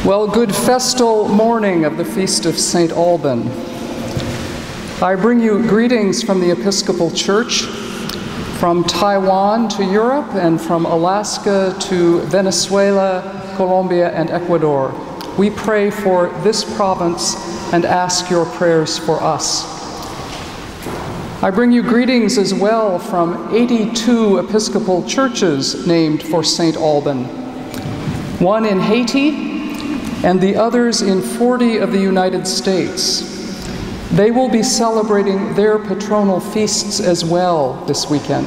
Well, good festal morning of the Feast of St. Alban. I bring you greetings from the Episcopal Church, from Taiwan to Europe, and from Alaska to Venezuela, Colombia, and Ecuador. We pray for this province and ask your prayers for us. I bring you greetings as well from 82 Episcopal churches named for St. Alban, one in Haiti, and the others in 40 of the United States. They will be celebrating their patronal feasts as well this weekend.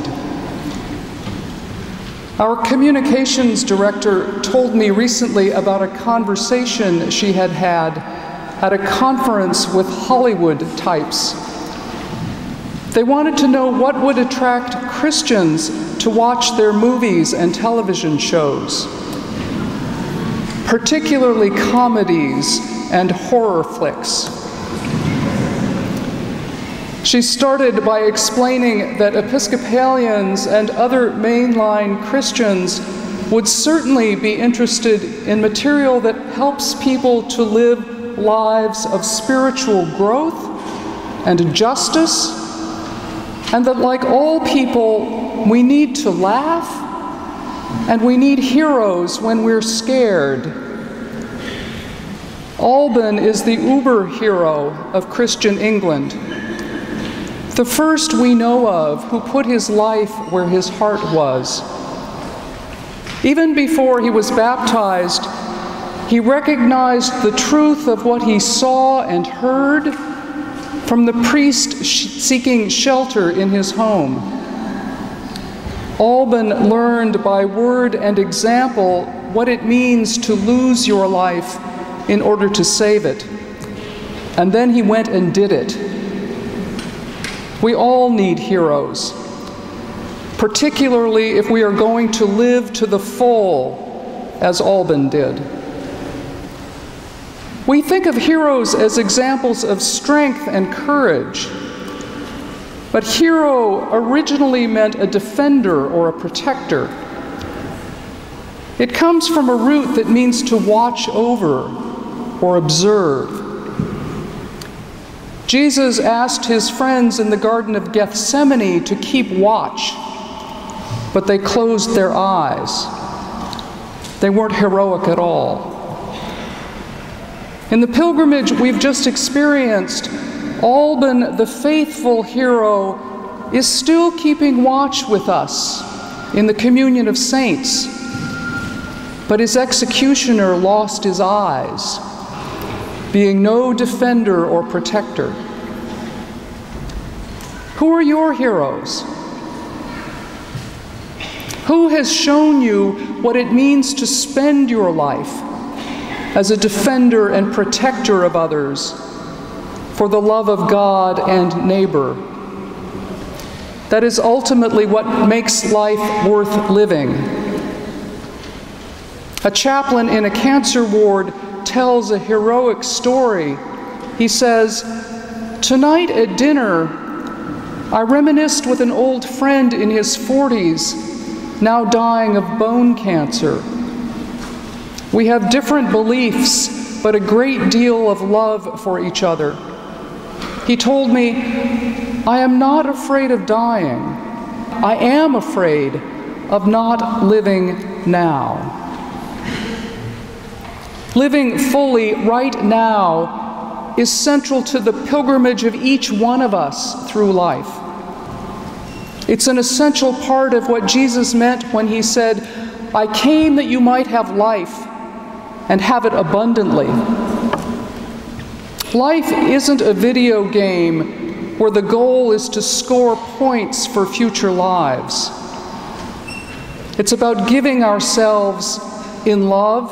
Our communications director told me recently about a conversation she had at a conference with Hollywood types. They wanted to know what would attract Christians to watch their movies and television shows, particularly comedies and horror flicks. She started by explaining that Episcopalians and other mainline Christians would certainly be interested in material that helps people to live lives of spiritual growth and justice, and that like all people, we need to laugh and we need heroes when we're scared. Alban is the uber hero of Christian England, the first we know of who put his life where his heart was. Even before he was baptized, he recognized the truth of what he saw and heard from the priest seeking shelter in his home. Alban learned by word and example what it means to lose your life in order to save it. And then he went and did it. We all need heroes, particularly if we are going to live to the full, as Alban did. We think of heroes as examples of strength and courage, but hero originally meant a defender or a protector. It comes from a root that means to watch over or observe. Jesus asked his friends in the Garden of Gethsemane to keep watch, but they closed their eyes. They weren't heroic at all. In the pilgrimage we've just experienced, Alban, the faithful hero, is still keeping watch with us in the communion of saints, but his executioner lost his eyes, being no defender or protector. Who are your heroes? Who has shown you what it means to spend your life as a defender and protector of others for the love of God and neighbor? That is ultimately what makes life worth living. A chaplain in a cancer ward tells a heroic story. He says, "Tonight at dinner, I reminisced with an old friend in his 40s, now dying of bone cancer. We have different beliefs, but a great deal of love for each other. He told me, I am not afraid of dying. I am afraid of not living now." Living fully right now is central to the pilgrimage of each one of us through life. It's an essential part of what Jesus meant when he said, "I came that you might have life and have it abundantly." Life isn't a video game where the goal is to score points for future lives. It's about giving ourselves in love,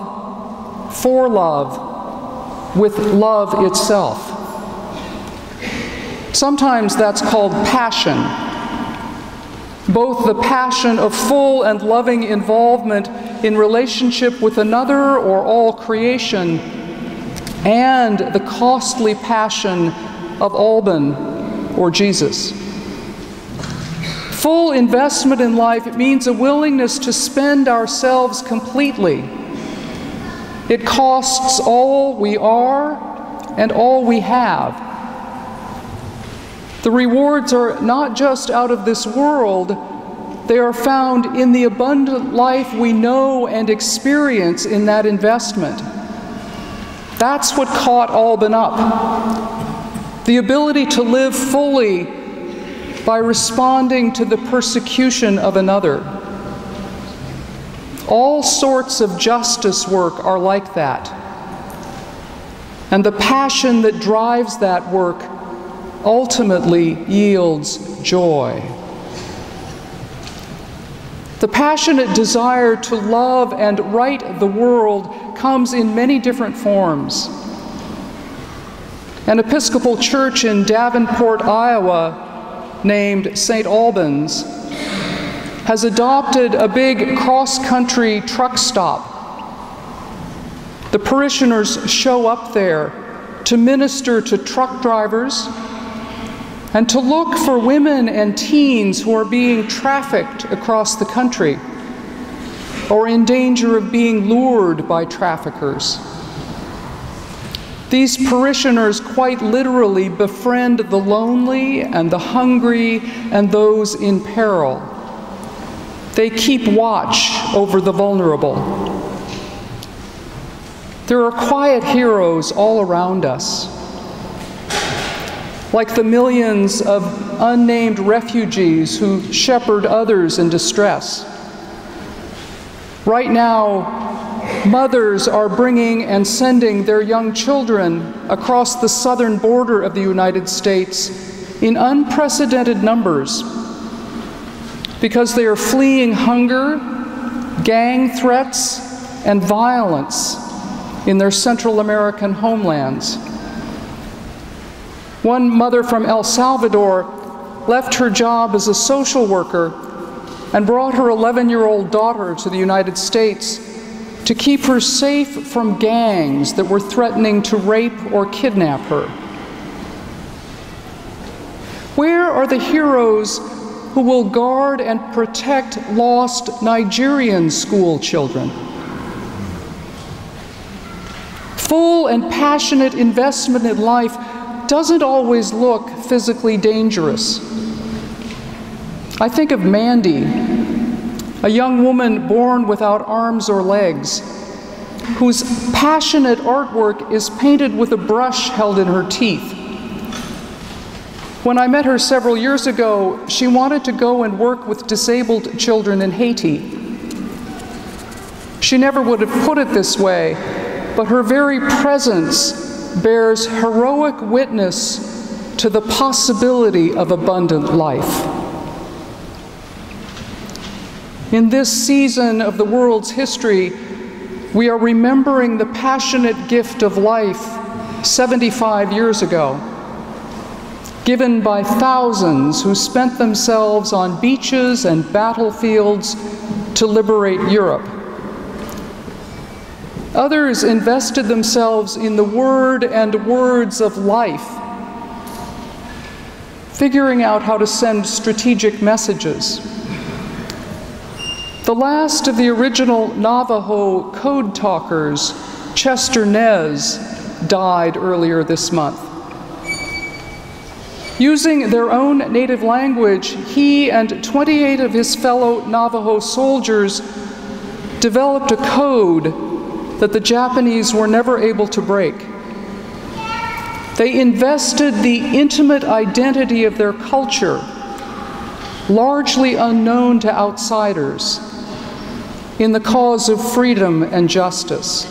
for love, with love itself. Sometimes that's called passion. Both the passion of full and loving involvement in relationship with another or all creation, and the costly passion of Alban or Jesus. Full investment in life means a willingness to spend ourselves completely, It costs all we are and all we have. The rewards are not just out of this world, they are found in the abundant life we know and experience in that investment. That's what caught Alban up. The ability to live fully by responding to the persecution of another. All sorts of justice work are like that. And the passion that drives that work ultimately yields joy. The passionate desire to love and right the world comes in many different forms. An Episcopal church in Davenport, Iowa, named St. Albans, has adopted a big cross-country truck stop. The parishioners show up there to minister to truck drivers and to look for women and teens who are being trafficked across the country or in danger of being lured by traffickers. These parishioners quite literally befriend the lonely and the hungry and those in peril. They keep watch over the vulnerable. There are quiet heroes all around us, like the millions of unnamed refugees who shepherd others in distress. Right now, mothers are bringing and sending their young children across the southern border of the United States in unprecedented numbers because they are fleeing hunger, gang threats, and violence in their Central American homelands. One mother from El Salvador left her job as a social worker and brought her 11-year-old daughter to the United States to keep her safe from gangs that were threatening to rape or kidnap her. Where are the heroes who will guard and protect lost Nigerian school children? Full and passionate investment in life doesn't always look physically dangerous. I think of Mandy, a young woman born without arms or legs, whose passionate artwork is painted with a brush held in her teeth. When I met her several years ago, she wanted to go and work with disabled children in Haiti. She never would have put it this way, but her very presence bears heroic witness to the possibility of abundant life. In this season of the world's history, we are remembering the passionate gift of life 75 years ago, given by thousands who spent themselves on beaches and battlefields to liberate Europe. Others invested themselves in the word and words of life, figuring out how to send strategic messages. The last of the original Navajo code talkers, Chester Nez, died earlier this month. Using their own native language, he and 28 of his fellow Navajo soldiers developed a code that the Japanese were never able to break. They invested the intimate identity of their culture, largely unknown to outsiders, in the cause of freedom and justice.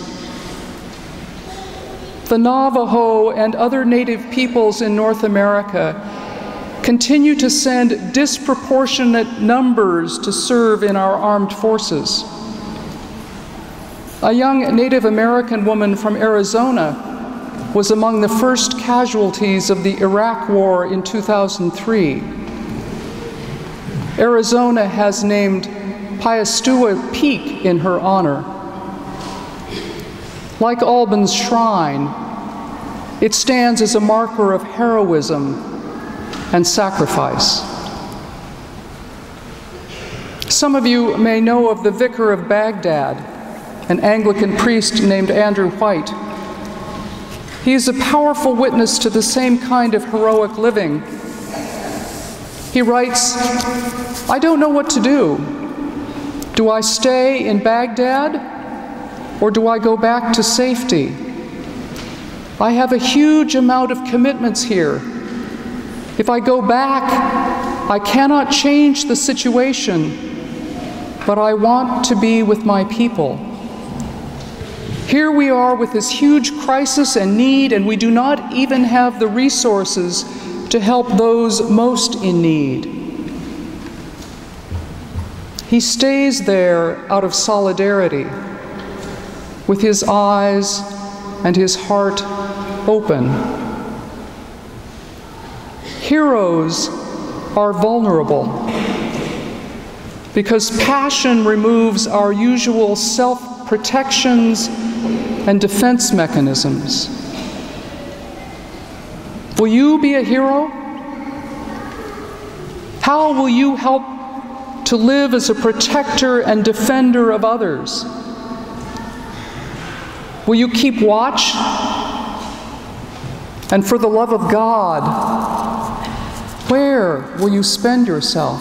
The Navajo and other native peoples in North America continue to send disproportionate numbers to serve in our armed forces. A young Native American woman from Arizona was among the first casualties of the Iraq War in 2003. Arizona has named Piastua Peak in her honor. Like Alban's shrine, it stands as a marker of heroism and sacrifice. Some of you may know of the Vicar of Baghdad, an Anglican priest named Andrew White. He is a powerful witness to the same kind of heroic living. He writes, "I don't know what to do. Do I stay in Baghdad or do I go back to safety? I have a huge amount of commitments here. If I go back, I cannot change the situation, but I want to be with my people. Here we are with this huge crisis and need, and we do not even have the resources to help those most in need." He stays there out of solidarity, with his eyes and his heart open. Heroes are vulnerable because passion removes our usual self-protections and defense mechanisms. Will you be a hero? How will you help to live as a protector and defender of others? Will you keep watch? And for the love of God, where will you spend yourself?